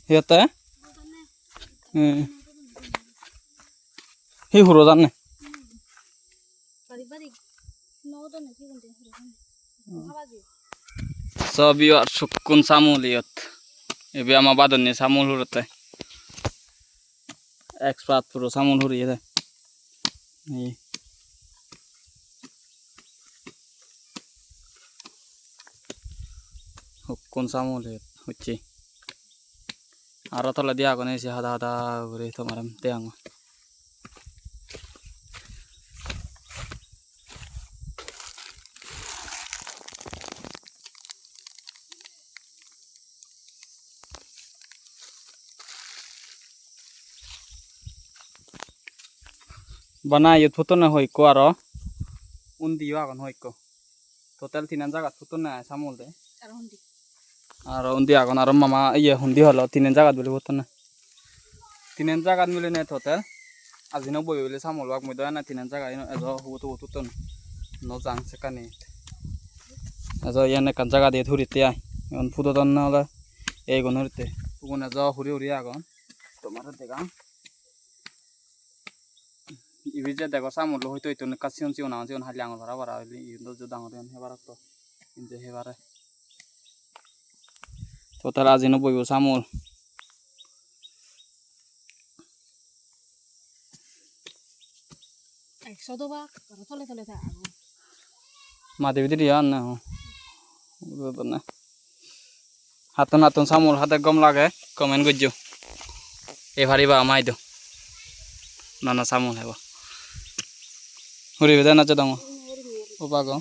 Hiata? Hi huro janne. So biar sukun samul lihat. Ibi ama badan ni samul hurute. Expert puro samul huri ya. Nih. Sukun samul lihat. Uci. Aro thola dia ko ni si hada guri to maram teang. Bana yut foto na hoi ko aro. Undi wa kon hoi ko. Total 3 jagat foto na samul de. Aro undi agon aro mama iya hundi holo 3 jagat beli foto na. 3 jagat mile ne total. Azino boy beli samul wak mudo na 3 jagat ino ezo hutu ton. No jang sekani. Ezo yane kan jagat de thurite ai. On foto ton na la ei gon hurite. Ugun ezo huri agon. Tomar degang. Ibi je dego samul lo hoito itun kasiun siun haliang bara indo jodang den hebarak to inje hebare. Total azino boy samul. Mati bidi dia na. Udah hatun samul hate gom lage komen gujju. E bhari ba amai do. Nana samul hebo. Huri beda na chodang. Upago.